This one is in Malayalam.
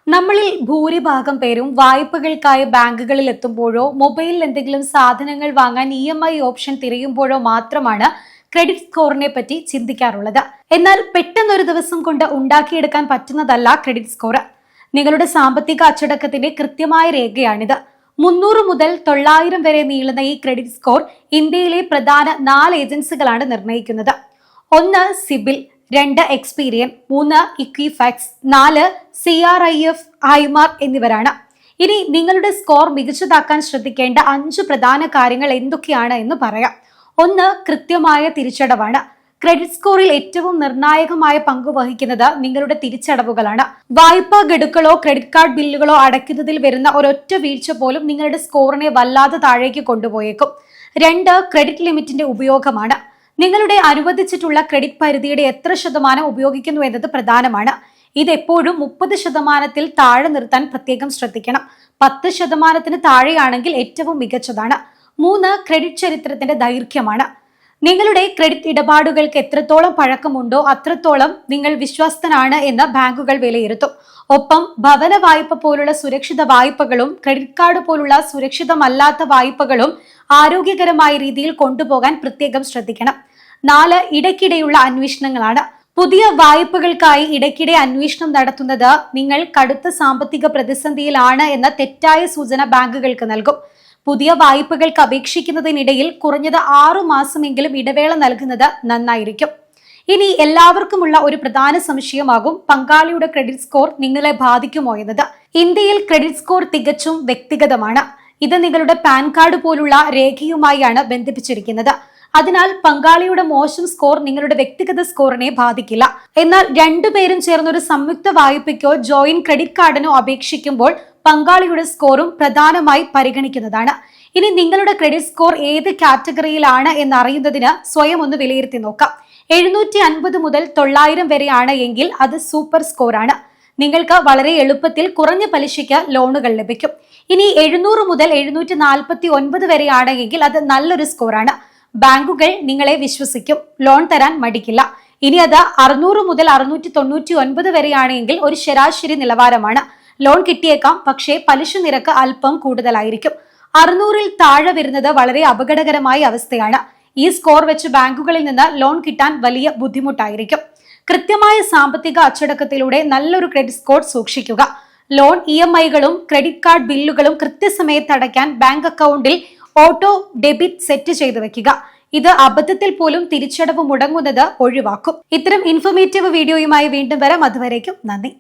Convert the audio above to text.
നമ്മളിൽ ഭൂരിഭാഗം പേരും വായ്പകൾക്കായി ബാങ്കുകളിൽ എത്തുമ്പോഴോ മൊബൈലിൽ എന്തെങ്കിലും സാധനങ്ങൾ വാങ്ങാൻ EMI ഓപ്ഷൻ തിരയുമ്പോഴോ മാത്രമാണ് ക്രെഡിറ്റ് സ്കോറിനെ പറ്റി ചിന്തിക്കാറുള്ളത്. എന്നാൽ പെട്ടെന്നൊരു ദിവസം കൊണ്ട് ഉണ്ടാക്കിയെടുക്കാൻ പറ്റുന്നതല്ല ക്രെഡിറ്റ് സ്കോർ. നിങ്ങളുടെ സാമ്പത്തിക അച്ചടക്കത്തിന്റെ കൃത്യമായ രേഖയാണിത്. 300 മുതൽ 900 വരെ നീളുന്ന ഈ ക്രെഡിറ്റ് സ്കോർ ഇന്ത്യയിലെ പ്രധാന 4 ഏജൻസികളാണ് നിർണ്ണയിക്കുന്നത്. 1 സിബിൽ, 2 എക്സ്പീരിയൻ, 3 ഇക്വിഫാക്സ്, 4 CRIF, ഹൈമാർ എന്നിവരാണ്. ഇനി നിങ്ങളുടെ സ്കോർ മികച്ചതാക്കാൻ ശ്രദ്ധിക്കേണ്ട 5 പ്രധാന കാര്യങ്ങൾ എന്തൊക്കെയാണ് എന്ന് പറയാം. 1 കൃത്യമായ തിരിച്ചടവാണ്. ക്രെഡിറ്റ് സ്കോറിൽ ഏറ്റവും നിർണായകമായ പങ്ക് വഹിക്കുന്നത് നിങ്ങളുടെ തിരിച്ചടവുകളാണ്. വായ്പാ ഗഡുക്കളോ ക്രെഡിറ്റ് കാർഡ് ബില്ലുകളോ അടയ്ക്കുന്നതിൽ വരുന്ന ഒരൊറ്റ വീഴ്ച പോലും നിങ്ങളുടെ സ്കോറിനെ വല്ലാതെ താഴേക്ക് കൊണ്ടുപോയേക്കും. 2 ക്രെഡിറ്റ് ലിമിറ്റിന്റെ ഉപയോഗമാണ്. നിങ്ങളുടെ അനുവദിച്ചിട്ടുള്ള ക്രെഡിറ്റ് പരിധിയുടെ എത്ര ശതമാനം ഉപയോഗിക്കുന്നു എന്നത് പ്രധാനമാണ്. ഇത് എപ്പോഴും 30% താഴെ നിർത്താൻ പ്രത്യേകം ശ്രദ്ധിക്കണം. 10% താഴെയാണെങ്കിൽ ഏറ്റവും മികച്ചതാണ്. 3 ക്രെഡിറ്റ് ചരിത്രത്തിന്റെ ദൈർഘ്യമാണ്. നിങ്ങളുടെ ക്രെഡിറ്റ് ഇടപാടുകൾക്ക് എത്രത്തോളം പഴക്കമുണ്ടോ അത്രത്തോളം നിങ്ങൾ വിശ്വസ്തനാണ് എന്ന് ബാങ്കുകൾ വിലയിരുത്തും. ഒപ്പം ഭവന വായ്പ പോലുള്ള സുരക്ഷിത വായ്പകളും ക്രെഡിറ്റ് കാർഡ് പോലുള്ള സുരക്ഷിതമല്ലാത്ത വായ്പകളും ആരോഗ്യകരമായ രീതിയിൽ കൊണ്ടുപോകാൻ പ്രത്യേകം ശ്രദ്ധിക്കണം. 4 ഇടയ്ക്കിടെയുള്ള അന്വേഷണങ്ങളാണ്. പുതിയ വായ്പകൾക്കായി ഇടയ്ക്കിടെ അന്വേഷണം നടത്തുന്നത് നിങ്ങൾ കടുത്ത സാമ്പത്തിക പ്രതിസന്ധിയിലാണ് എന്ന തെറ്റായ സൂചന ബാങ്കുകൾക്ക് നൽകും. പുതിയ വായ്പകൾക്ക് അപേക്ഷിക്കുന്നതിനിടയിൽ കുറഞ്ഞത് 6 മാസമെങ്കിലും ഇടവേള നൽകുന്നത് നന്നായിരിക്കും. ഇനി എല്ലാവർക്കുമുള്ള ഒരു പ്രധാന സംശയമാകും പങ്കാളിയുടെ ക്രെഡിറ്റ് സ്കോർ നിങ്ങളെ ബാധിക്കുമോ എന്നത്. ഇന്ത്യയിൽ ക്രെഡിറ്റ് സ്കോർ തികച്ചും വ്യക്തിഗതമാണ്. ഇത് നിങ്ങളുടെ പാൻ കാർഡ് പോലുള്ള രേഖയുമായാണ് ബന്ധിപ്പിച്ചിരിക്കുന്നത്. അതിനാൽ പങ്കാളിയുടെ മോശം സ്കോർ നിങ്ങളുടെ വ്യക്തിഗത സ്കോറിനെ ബാധിക്കില്ല. എന്നാൽ രണ്ടുപേരും ചേർന്ന് ഒരു സംയുക്ത വായ്പയ്ക്കോ ജോയിന്റ് ക്രെഡിറ്റ് കാർഡിനോ അപേക്ഷിക്കുമ്പോൾ പങ്കാളിയുടെ സ്കോറും പ്രധാനമായി പരിഗണിക്കുന്നതാണ്. ഇനി നിങ്ങളുടെ ക്രെഡിറ്റ് സ്കോർ ഏത് കാറ്റഗറിയിലാണ് എന്നറിയുന്നതിന് സ്വയം ഒന്ന് വിലയിരുത്തി നോക്കാം. 750 മുതൽ 900 വരെയാണ് എങ്കിൽ അത് സൂപ്പർ സ്കോർ ആണ്. നിങ്ങൾക്ക് വളരെ എളുപ്പത്തിൽ കുറഞ്ഞ പലിശയ്ക്ക് ലോണുകൾ ലഭിക്കും. ഇനി 700 മുതൽ 749 വരെയാണ് എങ്കിൽ അത് നല്ലൊരു സ്കോറാണ്. ബാങ്കുകൾ നിങ്ങളെ വിശ്വസിക്കും, ലോൺ തരാൻ മടിക്കില്ല. ഇനി അത് 600 മുതൽ 699 വരെയാണെങ്കിൽ ഒരു ശരാശരി നിലവാരമാണ്. ലോൺ കിട്ടിയേക്കാം, പക്ഷേ പലിശ നിരക്ക് അല്പം കൂടുതലായിരിക്കും. 600-ൽ താഴെ വരുന്നത് വളരെ അപകടകരമായ അവസ്ഥയാണ്. ഈ സ്കോർ വെച്ച് ബാങ്കുകളിൽ നിന്ന് ലോൺ കിട്ടാൻ വലിയ ബുദ്ധിമുട്ടായിരിക്കും. കൃത്യമായ സാമ്പത്തിക അച്ചടക്കത്തിലൂടെ നല്ലൊരു ക്രെഡിറ്റ് സ്കോർ സൂക്ഷിക്കുക. ലോൺ EMIകളും ക്രെഡിറ്റ് കാർഡ് ബില്ലുകളും കൃത്യസമയത്ത് അടയ്ക്കാൻ ബാങ്ക് അക്കൗണ്ടിൽ ഓട്ടോ ഡെബിറ്റ് സെറ്റ് ചെയ്തു വെക്കുക. ഇത് അബദ്ധത്തിൽ പോലും തിരിച്ചടവ് മുടങ്ങുന്നത് ഒഴിവാക്കും. ഇത്തരം ഇൻഫോർമേറ്റീവ് വീഡിയോയുമായി വീണ്ടും വരാം. അതുവരേക്കും നന്ദി.